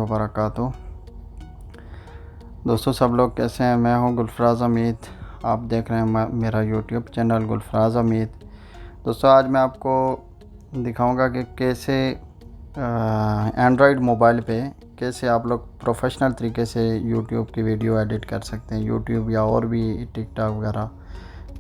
वबरकातुहू। दोस्तों सब लोग कैसे हैं? मैं हूं गुलफराज हमीद। आप देख रहे हैं मेरा यूट्यूब चैनल गुलफराज हमीद। दोस्तों आज मैं आपको दिखाऊंगा कि कैसे एंड्रॉयड मोबाइल पे कैसे आप लोग प्रोफेशनल तरीके से यूट्यूब की वीडियो एडिट कर सकते हैं। यूट्यूब या और भी टिकटॉक वगैरह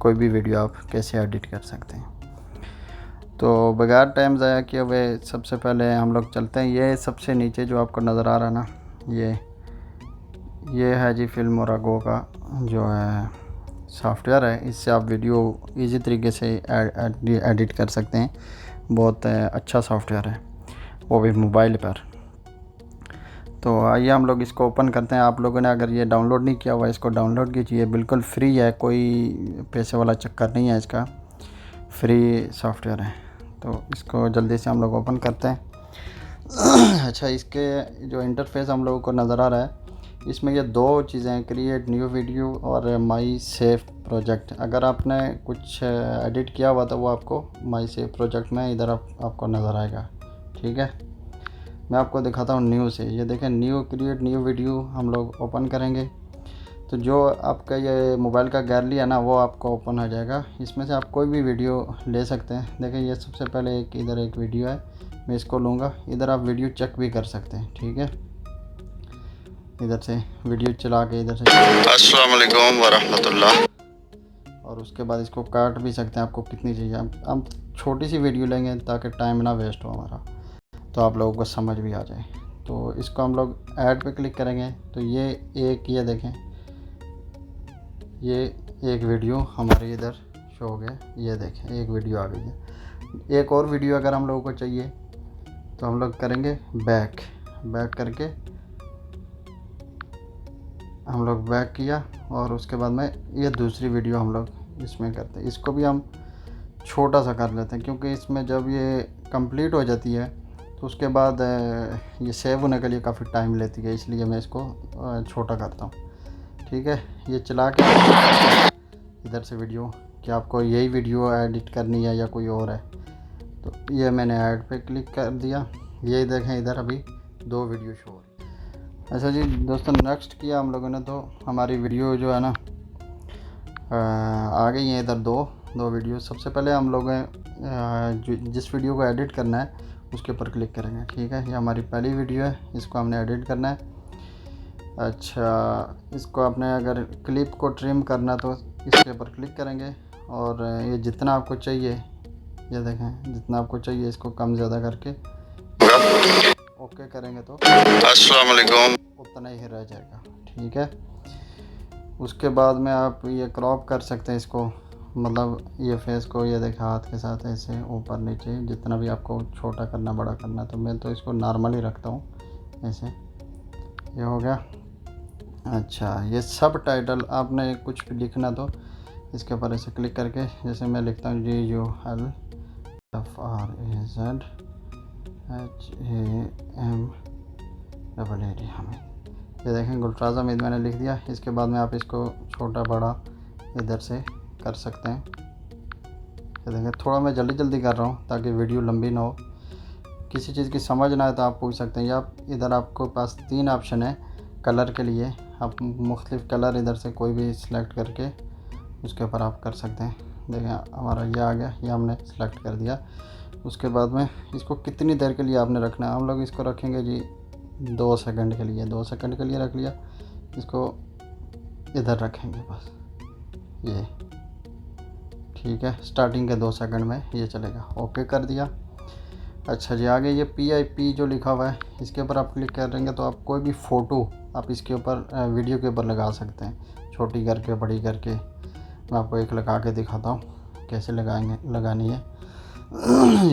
कोई भी वीडियो आप कैसे एडिट कर सकते हैं। तो बगैर टाइम ज़ाया किए हुए सबसे पहले हम लोग चलते हैं। ये सबसे नीचे जो आपको नज़र आ रहा है ना, ये है जी फिल्मोरागो का जो है सॉफ्टवेयर है। इससे आप वीडियो इजी तरीके से एडिट कर सकते हैं। बहुत अच्छा सॉफ्टवेयर है, वो भी मोबाइल पर। तो आइए हम लोग इसको ओपन करते हैं। आप लोगों ने अगर ये डाउनलोड नहीं किया हुआ इसको डाउनलोड कीजिए, बिल्कुल फ्री है, कोई पैसे वाला चक्कर नहीं है, इसका फ्री सॉफ्टवेयर है। तो इसको जल्दी से हम लोग ओपन करते हैं। अच्छा, इसके जो इंटरफेस हम लोगों को नज़र आ रहा है, इसमें ये दो चीज़ें हैं, क्रिएट न्यू वीडियो और माई सेव प्रोजेक्ट। अगर आपने कुछ एडिट किया हुआ तो वो आपको माई सेव प्रोजेक्ट में इधर आपको नज़र आएगा। ठीक है, मैं आपको दिखाता हूँ न्यू से। ये देखें, न्यू क्रिएट न्यू वीडियो हम लोग ओपन करेंगे तो जो आपका ये मोबाइल का गैलरी है ना वो आपको ओपन हो जाएगा। इसमें से आप कोई भी वीडियो ले सकते हैं। देखें, ये सबसे पहले इधर एक वीडियो है, मैं इसको लूँगा। इधर आप वीडियो चेक भी कर सकते हैं। ठीक है, इधर से वीडियो चला के इधर से अस्सलाम वालेकुम वरहमतुल्लाह, और उसके बाद इसको काट भी सकते हैं, आपको कितनी चाहिए। हम छोटी सी वीडियो लेंगे ताकि टाइम ना वेस्ट हो हमारा, तो आप लोगों को समझ भी आ जाए। तो इसको हम लोग ऐड पे क्लिक करेंगे तो ये देखें, ये एक वीडियो हमारे इधर शो हो गया। ये देखें, एक वीडियो आ गई है। एक और वीडियो अगर हम लोगों को चाहिए तो हम लोग करेंगे बैक करके हम लोग बैक किया, और उसके बाद में ये दूसरी वीडियो हम लोग इसमें करते हैं। इसको भी हम छोटा सा कर लेते हैं, क्योंकि इसमें जब ये कंप्लीट हो जाती है तो उसके बाद ये सेव होने के लिए काफ़ी टाइम लेती है, इसलिए मैं इसको छोटा करता हूँ। ठीक है, ये चला के इधर से वीडियो कि आपको यही वीडियो एडिट करनी है या कोई और है, तो ये मैंने ऐड पे क्लिक कर दिया। ये देखें, इधर अभी दो वीडियो शो हो रही है। अच्छा जी दोस्तों, नेक्स्ट किया हम लोगों ने तो हमारी वीडियो जो है ना आ गई हैं इधर दो वीडियो। सबसे पहले हम लोग जिस वीडियो को एडिट करना है उसके ऊपर क्लिक करेंगे। ठीक है, ये हमारी पहली वीडियो है, इसको हमने एडिट करना है। अच्छा, इसको आपने अगर क्लिप को ट्रिम करना तो इसके ऊपर क्लिक करेंगे, और ये जितना आपको चाहिए, ये देखें जितना आपको चाहिए इसको कम ज़्यादा करके ओके करेंगे तो अस्सलाम वालेकुम उतना ही रह जाएगा। ठीक है, उसके बाद में आप ये क्रॉप कर सकते हैं इसको, मतलब ये फेस को ये देखें हाथ के साथ ऐसे ऊपर नीचे जितना भी आपको छोटा करना बड़ा करना, तो मैं तो इसको नॉर्मल ही रखता हूँ ऐसे। ये हो गया। अच्छा, ये सब टाइटल आपने कुछ भी लिखना तो इसके ऊपर ऐसे क्लिक करके, जैसे मैं लिखता हूँ GULFRAZHAMAD हमीद। ये देखें, गुलफराज हमीद मैंने लिख दिया। इसके बाद में आप इसको छोटा बड़ा इधर से कर सकते हैं। ये देखें, थोड़ा मैं जल्दी कर रहा हूँ ताकि वीडियो लंबी ना हो। किसी चीज़ की समझ ना आए तो आप पूछ सकते हैं, या इधर आपको पास 3 ऑप्शन है कलर के लिए। आप मुख्तलिफ़ कलर इधर से कोई भी सिलेक्ट करके उसके ऊपर आप कर सकते हैं। देखें हमारा ये आ गया, ये हमने सेलेक्ट कर दिया। उसके बाद में इसको कितनी देर के लिए आपने रखना है, हम लोग इसको रखेंगे जी 2 सेकंड के लिए। 2 सेकंड के लिए रख लिया, इसको इधर रखेंगे बस ये। ठीक है, स्टार्टिंग के 2 सेकंड में ये चलेगा। ओके कर दिया। अच्छा जी, आगे ये PIP जो लिखा हुआ है इसके ऊपर आप क्लिक करेंगे तो आप कोई भी फ़ोटो आप इसके ऊपर वीडियो के ऊपर लगा सकते हैं, छोटी करके बड़ी करके। मैं आपको एक लगा के दिखाता हूँ कैसे लगानी है।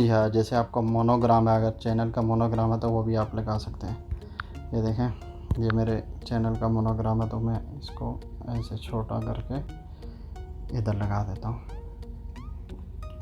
या जैसे आपका मोनोग्राम है, अगर चैनल का मोनोग्राम है तो वो भी आप लगा सकते हैं। ये देखें, ये मेरे चैनल का मोनोग्राम है तो मैं इसको ऐसे छोटा करके इधर लगा देता हूँ।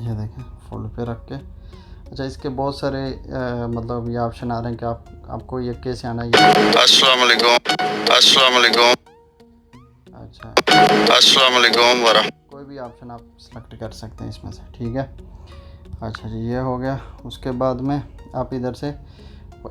ये देखें, फुल पे रख के। अच्छा, इसके बहुत सारे मतलब ये ऑप्शन आ रहे हैं कि आपको ये कैसे आना है। अस्सलाम वालेकुम। अच्छा, अस्सलाम वालेकुम कोई भी ऑप्शन आप सेलेक्ट कर सकते हैं इसमें से। ठीक है, अच्छा जी, ये हो गया। उसके बाद में आप इधर से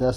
10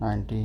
90.